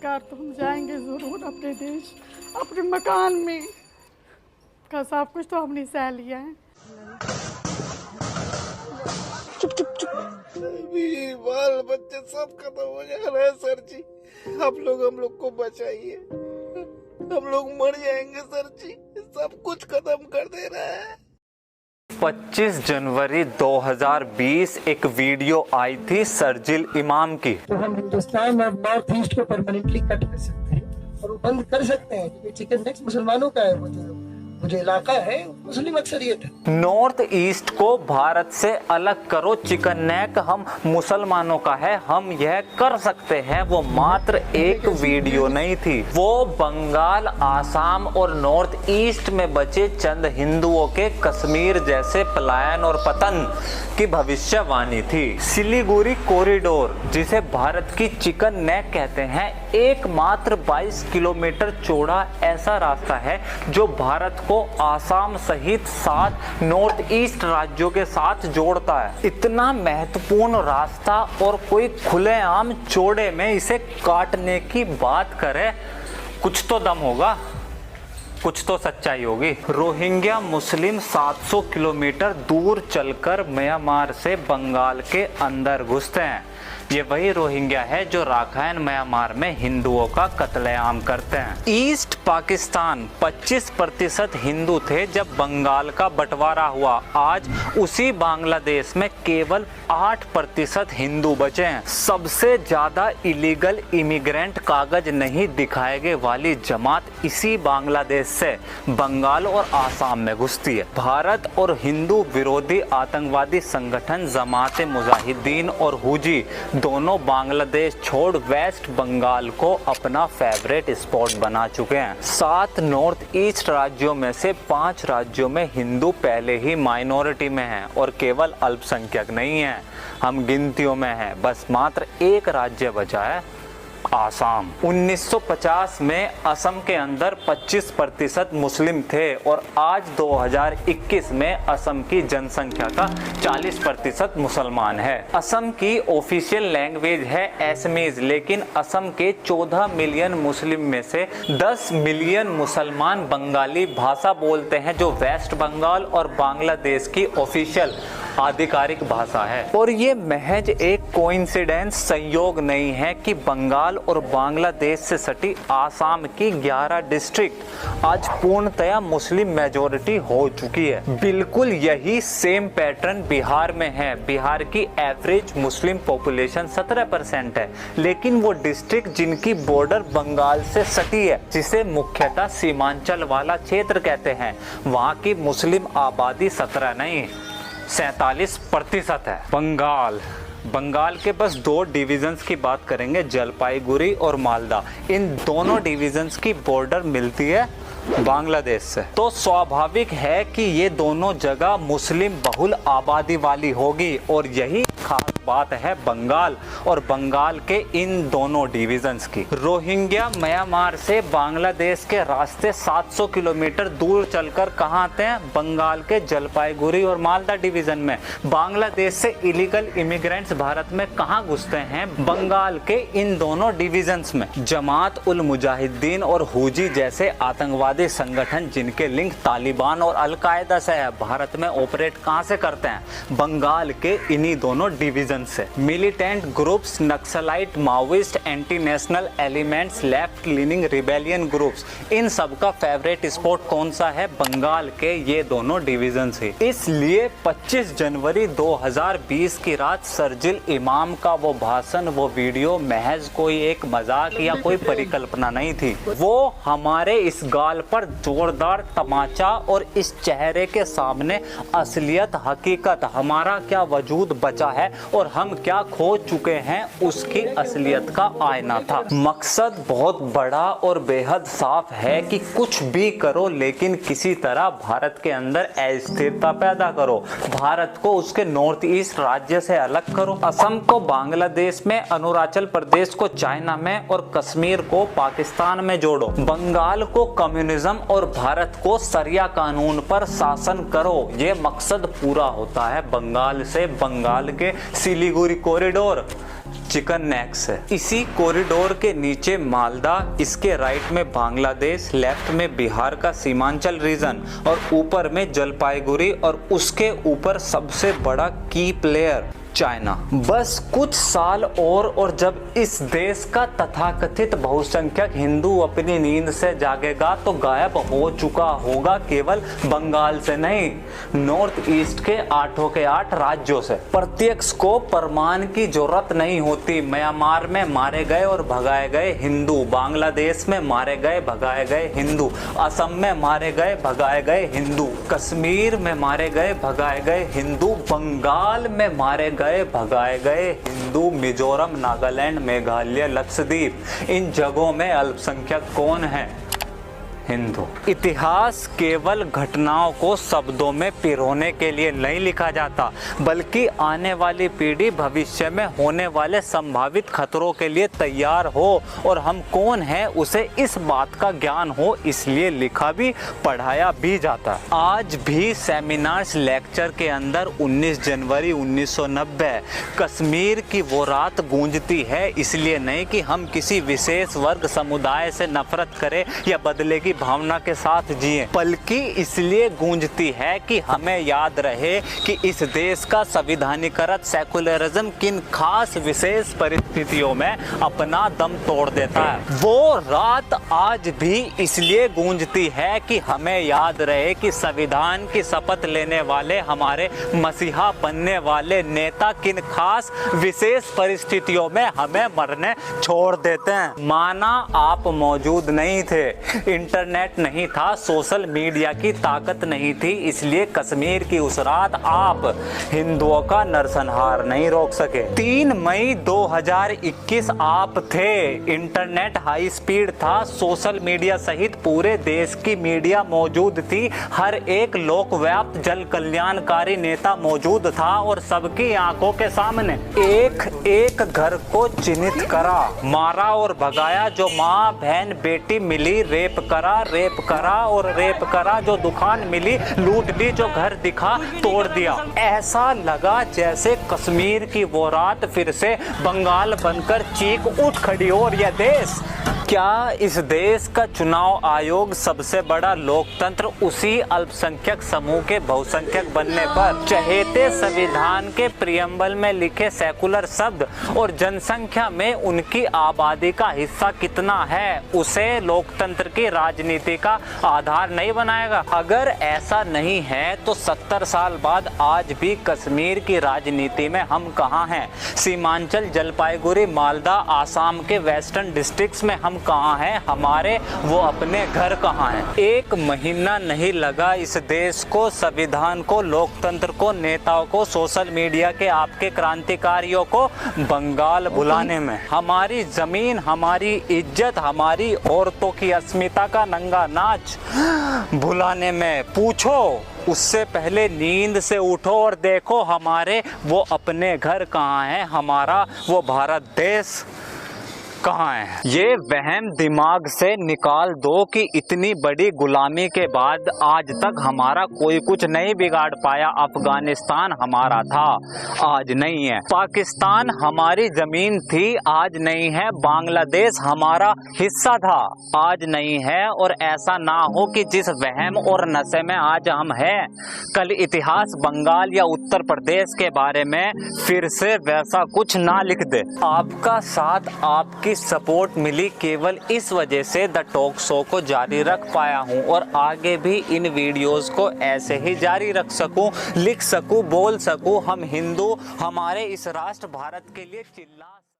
आखिरकार तो हम जाएंगे ज़रूर अपने देश, अपने मकान में। का सब कुछ तो हमने सह लिया है। चुप चुप चुप। अभी बाल बच्चे सब खत्म हो जा रहा है सर जी। आप लोग हम लोग को बचाइए, हम लोग मर जाएंगे सर जी। सब कुछ खत्म कर दे रहा है। 25 जनवरी 2020 एक वीडियो आई थी शर्जील इमाम की। तो हम हिंदुस्तान और नॉर्थ ईस्ट को परमानेंटली कट कर सकते हैं और वो बंद कर सकते हैं, क्योंकि चिकन नेक्स्ट मुसलमानों का है। वो जो इलाका है मुस्लिम अक्सरियत है। नॉर्थ ईस्ट को भारत से अलग करो, चिकन नेक हम मुसलमानों का है, हम यह कर सकते हैं। वो मात्र एक वीडियो नहीं थी, वो बंगाल, आसाम और नॉर्थ ईस्ट में बचे चंद हिंदुओं के कश्मीर जैसे पलायन और पतन की भविष्यवाणी थी। सिलीगुड़ी कॉरिडोर, जिसे भारत की चिकन नेक कहते हैं, एकमात्र 22 किलोमीटर चौड़ा ऐसा रास्ता है जो भारत को आसाम सहित 7 नॉर्थ ईस्ट राज्यों के साथ जोड़ता है। इतना महत्वपूर्ण रास्ता और कोई खुलेआम चौड़े में इसे काटने की बात करे, कुछ तो दम होगा, कुछ तो सच्चाई होगी। रोहिंग्या मुस्लिम 700 किलोमीटर दूर चलकर म्यांमार से बंगाल के अंदर घुसते हैं। ये वही रोहिंग्या है जो राखाइन म्यांमार में हिंदुओं का कत्लेआम करते हैं। ईस्ट पाकिस्तान 25% हिंदू थे जब बंगाल का बंटवारा हुआ। आज उसी बांग्लादेश में केवल 8% हिंदू बचे हैं। सबसे ज्यादा इलीगल इमिग्रेंट कागज नहीं दिखाएगे वाली जमात इसी बांग्लादेश से बंगाल और आसाम में घुसती है। भारत और हिंदू विरोधी आतंकवादी संगठन जमात मुजाहिदीन और हुजी दोनों बांग्लादेश छोड़ वेस्ट बंगाल को अपना फेवरेट स्पॉट बना चुके हैं। 7 नॉर्थ ईस्ट राज्यों में से 5 राज्यों में हिंदू पहले ही माइनॉरिटी में हैं और केवल अल्पसंख्यक नहीं हैं, हम गिनतियों में हैं। बस मात्र एक राज्य बचा है, आसाम। 1950 में असम के अंदर 25% मुस्लिम थे और आज 2021 में असम की जनसंख्या का 40% मुसलमान है। असम की ऑफिशियल लैंग्वेज है असमीज, लेकिन असम के 14 मिलियन मुस्लिम में से 10 मिलियन मुसलमान बंगाली भाषा बोलते हैं, जो वेस्ट बंगाल और बांग्लादेश की ऑफिशियल आधिकारिक भाषा है। और ये महज एक कोइंसिडेंस, संयोग नहीं है कि बंगाल और बांग्लादेश से सटी आसाम की 11 डिस्ट्रिक्ट आज पूर्णतया मुस्लिम मेजोरिटी हो चुकी है। बिल्कुल यही सेम पैटर्न बिहार में है। बिहार की एवरेज मुस्लिम पॉपुलेशन 17% है, लेकिन वो डिस्ट्रिक्ट जिनकी बॉर्डर बंगाल से सटी है, जिसे मुख्यतः सीमांचल वाला क्षेत्र कहते हैं, वहाँ की मुस्लिम आबादी 17 नहीं 47% है। बंगाल के बस 2 डिविजन्स की बात करेंगे, जलपाईगुड़ी और मालदा। इन दोनों डिविजन्स की बॉर्डर मिलती है बांग्लादेश से, तो स्वाभाविक है कि ये दोनों जगह मुस्लिम बहुल आबादी वाली होगी। और यही खास बात है बंगाल और बंगाल के इन दोनों डिविजन्स की। रोहिंग्या म्यांमार से बांग्लादेश के रास्ते 700 किलोमीटर दूर चलकर कहाँ आते हैं? बंगाल के जलपाईगुड़ी और मालदा डिवीजन में। बांग्लादेश से इलीगल इमिग्रेंट्स भारत में कहाँ घुसते हैं? बंगाल के इन दोनों डिविजन्स में। जमात उल मुजाहिदीन और हुजी जैसे आतंकवादी संगठन जिनके लिंक तालिबान और अलकायदा से है, भारत में ऑपरेट कहाँ से करते हैं? बंगाल के इन्हीं दोनों डिवीजन से। Militant groups, naxalite, maoist, anti national elements, left leaning rebellion groups, इन सब का फेवरेट स्पॉट कौन सा है? बंगाल के ये दोनों डिवीजन ही। इसलिए 25 जनवरी 2020 की रात शर्जील इमाम का वो भाषण, वो वीडियो महज कोई एक मजाक या कोई परिकल्पना नहीं थी। वो हमारे इस गाल पर जोरदार तमाचा और इस चेहरे के सामने असलियत, हकीकत, हमारा क्या वजूद बचा है और हम क्या खो चुके हैं उसकी असलियत का आईना था। मकसद बहुत बड़ा और बेहद साफ है कि कुछ भी करो, लेकिन किसी तरह भारत के अंदर अस्थिरता पैदा करो। भारत को उसके नॉर्थ ईस्ट राज्य से अलग करो, असम को बांग्लादेश में, अरुणाचल प्रदेश को चाइना में और कश्मीर को पाकिस्तान में जोड़ो। बंगाल को कम्युनिज्म और भारत को शरिया कानून पर शासन करो। ये मकसद पूरा होता है बंगाल से बंगाल के सिलीगुड़ी कॉरिडोर, चिकन नेक से। इसी कॉरिडोर के नीचे मालदा, इसके राइट में बांग्लादेश, लेफ्ट में बिहार का सीमांचल रीजन और ऊपर में जलपाईगुड़ी और उसके ऊपर सबसे बड़ा की प्लेयर चाइना। बस कुछ साल और जब इस देश का तथाकथित बहुसंख्यक हिंदू अपनी नींद से जागेगा तो गायब हो चुका होगा केवल बंगाल से नहीं, नॉर्थ ईस्ट के 8 के 8 राज्यों से। प्रत्यक्ष को प्रमाण की जरूरत नहीं होती। म्यांमार में मारे गए और भगाए गए हिंदू, बांग्लादेश में मारे गए भगाए गए हिंदू, असम में मारे गए भगाए गए हिंदू, कश्मीर में मारे गए भगाए गए हिंदू, बंगाल में मारे गए भगाए गए हिंदू, मिजोरम, नागालैंड, मेघालय, लक्षद्वीप, इन जगहों में अल्पसंख्यक कौन है? हिंदू। इतिहास केवल घटनाओं को शब्दों में पिरोने के लिए नहीं लिखा जाता, बल्कि आने वाली पीढ़ी भविष्य में होने वाले संभावित खतरों के लिए तैयार हो और हम कौन हैं उसे इस बात का ज्ञान हो, इसलिए लिखा भी पढ़ाया भी जाता है। आज भी सेमिनार्स लेक्चर के अंदर 19 जनवरी 1990 कश्मीर की वो रात गूंजती है, इसलिए नहीं कि हम किसी विशेष वर्ग समुदाय से नफरत करें या बदले की भावना के साथ जिए, बल्कि इसलिए गूंजती है कि हमें याद रहे कि इस देश का संविधानीकृत सेकुलरिज्म किन खास विशेष परिस्थितियों में अपना दम तोड़ देता है। वो रात आज भी इसलिए गूंजती है कि हमें याद रहे कि संविधान की शपथ लेने वाले हमारे मसीहा बनने वाले नेता किन खास विशेष परिस्थितियों में हमें मरने छोड़ देते हैं। माना आप मौजूद नहीं थे, इंटरनेट नहीं था, सोशल मीडिया की ताकत नहीं थी, इसलिए कश्मीर की उस रात आप हिंदुओं का नरसंहार नहीं रोक सके। 3 मई 2021 आप थे, इंटरनेट हाई स्पीड था, सोशल मीडिया सहित पूरे देश की मीडिया मौजूद थी, हर एक लोकव्याप्त जल कल्याणकारी नेता मौजूद था और सबकी आंखों के सामने एक एक घर को चिन्हित करा, मारा और भगाया। जो माँ बहन बेटी मिली रेप करा और रेप करा, जो दुकान मिली लूट ली, जो घर दिखा तोड़ दिया। ऐसा लगा जैसे कश्मीर की वो रात फिर से बंगाल बनकर चीख उठ खड़ी हो। और यह देश, क्या इस देश का चुनाव आयोग सबसे बड़ा लोकतंत्र उसी अल्पसंख्यक समूह के बहुसंख्यक बनने पर चहेते संविधान के प्रियम्बल में लिखे सेकुलर शब्द और जनसंख्या में उनकी आबादी का हिस्सा कितना है उसे लोकतंत्र की राजनीति का आधार नहीं बनाएगा? अगर ऐसा नहीं है तो 70 साल बाद आज भी कश्मीर की राजनीति में हम कहाँ हैं? सीमांचल, जलपाईगुड़ी, मालदा, आसाम के वेस्टर्न डिस्ट्रिक्ट्स में हम कहाँ हैं? हमारे वो अपने घर कहाँ हैं? 1 महीना नहीं लगा इस देश को, संविधान को, लोकतंत्र को, नेताओं को, सोशल मीडिया के आपके क्रांतिकारियों को बंगाल बुलाने में। हमारी जमीन, हमारी इज्जत, हमारी औरतों की अस्मिता का नंगा नाच भुलाने में। पूछो उससे पहले नींद से उठो और देखो हमारे वो अपने घर कहाँ हैं, हमारा वो भारत देश कहाँ है? ये वहम दिमाग से निकाल दो कि इतनी बड़ी गुलामी के बाद आज तक हमारा कोई कुछ नहीं बिगाड़ पाया। अफगानिस्तान हमारा था, आज नहीं है। पाकिस्तान हमारी जमीन थी, आज नहीं है। बांग्लादेश हमारा हिस्सा था, आज नहीं है। और ऐसा ना हो कि जिस वहम और नशे में आज हम हैं, कल इतिहास बंगाल या उत्तर प्रदेश के बारे में फिर से वैसा कुछ ना लिख दे। आपका साथ, आपकी सपोर्ट मिली केवल इस वजह से द टॉक शो को जारी रख पाया हूं और आगे भी इन वीडियोस को ऐसे ही जारी रख सकूं, लिख सकूं, बोल सकूं। हम हिंदू, हमारे इस राष्ट्र भारत के लिए चिल्ला